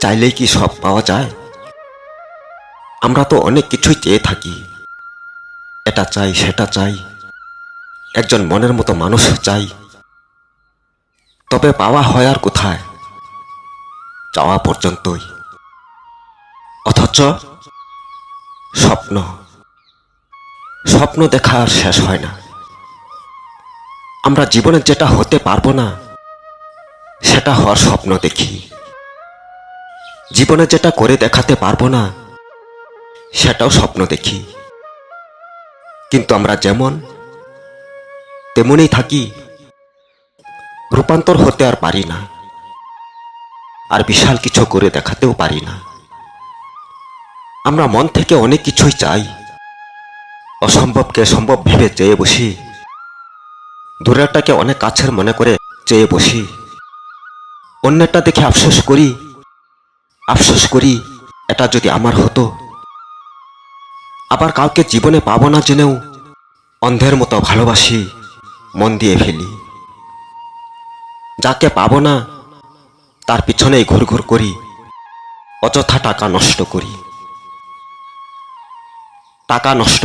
চাইলেই কি সব পাওয়া যায়? আমরা তো অনেক কিছুই চেয়ে থাকি। এটা চাই, সেটা চাই, একজন মনের মতো মানুষ চাই। তবে পাওয়া হয় আর কোথায়? চাওয়া পর্যন্তই। অথচ স্বপ্ন স্বপ্ন দেখা আর শেষ হয় না। আমরা জীবনে যেটা হতে পারবো না সেটা হওয়ার স্বপ্ন দেখি। জীবনে যেটা করে দেখাতে পারবো না সেটাও স্বপ্ন দেখি। কিন্তু আমরা যেমন তেমনই থাকি, রূপান্তর হতে আর পারি না, আর বিশাল কিছু করে দেখাতেও পারি না। আমরা মন থেকে অনেক কিছুই চাই, অসম্ভবকে সম্ভব ভেবে চেয়ে বসি, দূরেরটাকে অনেক কাছের মনে করে চেয়ে বসি। অন্যটা দেখে আফসোস করি এটা যদি আমার হতো। আবার কাউকে জীবনে পাবো না জেনেও অন্ধের মতো ভালোবাসি, মন দিয়ে ফেলি। যাকে পাবো না তার পিছনেই ঘুরঘুর করি, অযথা টাকা নষ্ট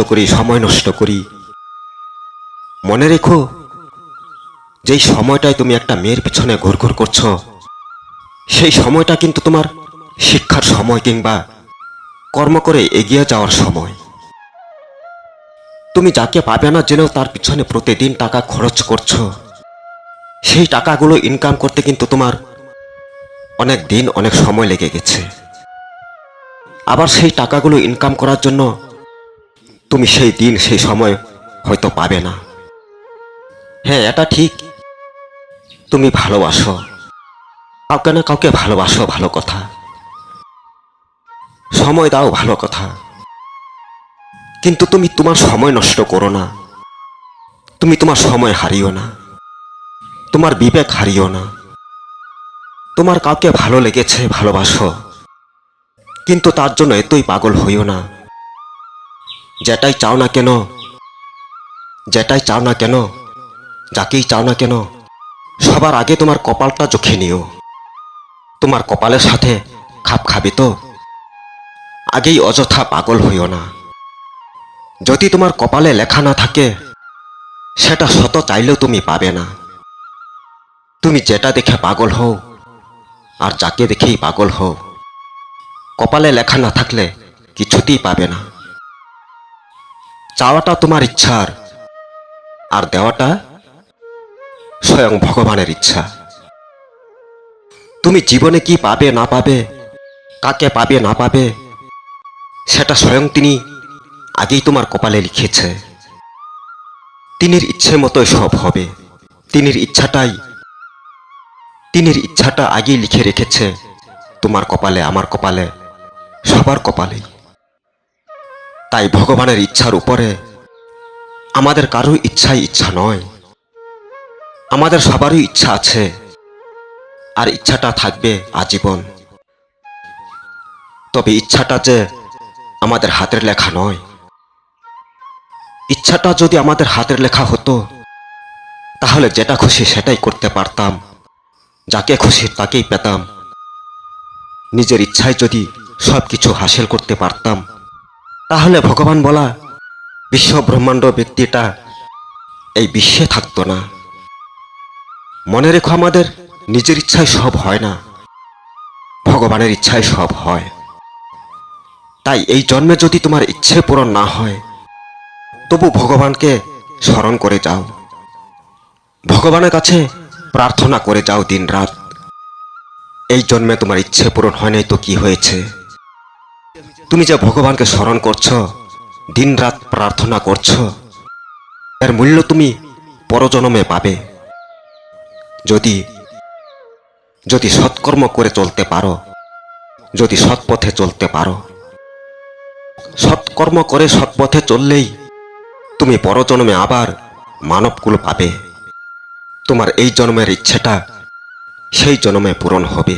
করি, সময় নষ্ট করি। মনে রেখো, যেই সময়টায় তুমি একটা মেয়ের পিছনে ঘুরঘুর করছো, সেই সময়টা কিন্তু তোমার শিক্ষার সময় কিংবা কর্ম করে এগিয়ে যাওয়ার সময়। তুমি যাকে পাবে না জেনেও তার পিছনে প্রতিদিন টাকা খরচ করছো। সেই টাকাগুলো ইনকাম করতে কিন্তু তোমার অনেক দিন, অনেক সময় লেগে গেছে। আবার সেই টাকাগুলো ইনকাম করার জন্য তুমি সেই দিন, সেই সময় হয়তো পাবে না। হ্যাঁ, এটা ঠিক, তুমি ভালোবাসো, কাউকে না কাউকে ভালোবাসো, ভালো কথা। সময় দাও, ভালো কথা। কিন্তু তুমি তোমার সময় নষ্ট করো না। তুমি তোমার সময় হারিও না, তোমার বিবেক হারিও না। তোমার কাউকে ভালো লেগেছে, ভালোবাসো, কিন্তু তার জন্য এতই পাগল হইও না। যেটাই চাও না কেন, যাকেই চাও না কেন, সবার আগে তোমার কপালটা চোখে নিও। তোমার কপালের সাথে খাপ খাবে তো? আগেই অযথা পাগল হইও না। যদি তোমার কপালে লেখা না থাকে, সেটা শত চাইলেও তুমি পাবে না। তুমি যেটা দেখে পাগল হও আর যাকে দেখেই পাগল হও, কপালে লেখা না থাকলে কিছুতেই পাবে না। চাওয়াটা তোমার ইচ্ছার, আর দেওয়াটা স্বয়ং ভগবানের ইচ্ছা। তুমি জীবনে কি পাবে না পাবে, কাকে পাবে না পাবে, সেটা স্বয়ং তিনি আগেই তোমার কপালে লিখেছে। তিনির ইচ্ছে মতোই সব হবে। তিনির ইচ্ছাটা আগেই লিখে রেখেছে তোমার কপালে, আমার কপালে, সবার কপালেই। তাই ভগবানের ইচ্ছার উপরে আমাদের কারোর ইচ্ছা নয়। আমাদের সবারই ইচ্ছা আছে, আর ইচ্ছাটা থাকবে আজীবন। তবে ইচ্ছাটা যে আমাদের হাতের লেখা নয়। ইচ্ছাটা যদি আমাদের হাতের লেখা হতো, তাহলে যেটা খুশি সেটাই করতে পারতাম, যাকে খুশি তাকেই পেতাম। নিজের ইচ্ছায় যদি সবকিছু হাসিল করতে পারতাম, তাহলে ভগবান বলা বিশ্ব ব্রহ্মাণ্ড ব্যক্তিটা এই বিশ্বে থাকতো না। মনে রেখো, আমাদের নিজের ইচ্ছায় সব হয় না, ভগবানের ইচ্ছায় সব হয়। তাই এই জন্মে যদি তোমার ইচ্ছে পূরণ না হয়, তবু ভগবানকে স্মরণ করে যাও, ভগবানের কাছে প্রার্থনা করে যাও দিন রাত। এই জন্মে তোমার ইচ্ছে পূরণ হয় নাই তো কি হয়েছে? তুমি যে ভগবানকে স্মরণ করছো, দিন রাত প্রার্থনা করছো, এর মূল্য তুমি পরজন্মে পাবে। যদি যদি সৎকর্ম করে চলতে পারো, যদি সৎপথে চলতে পারো। সৎকর্ম করে সৎপথে চললেই তুমি পরজন্মে আবার মানবকুল পাবে। তোমার এই জন্মের ইচ্ছেটা সেই জন্মে পূরণ হবে।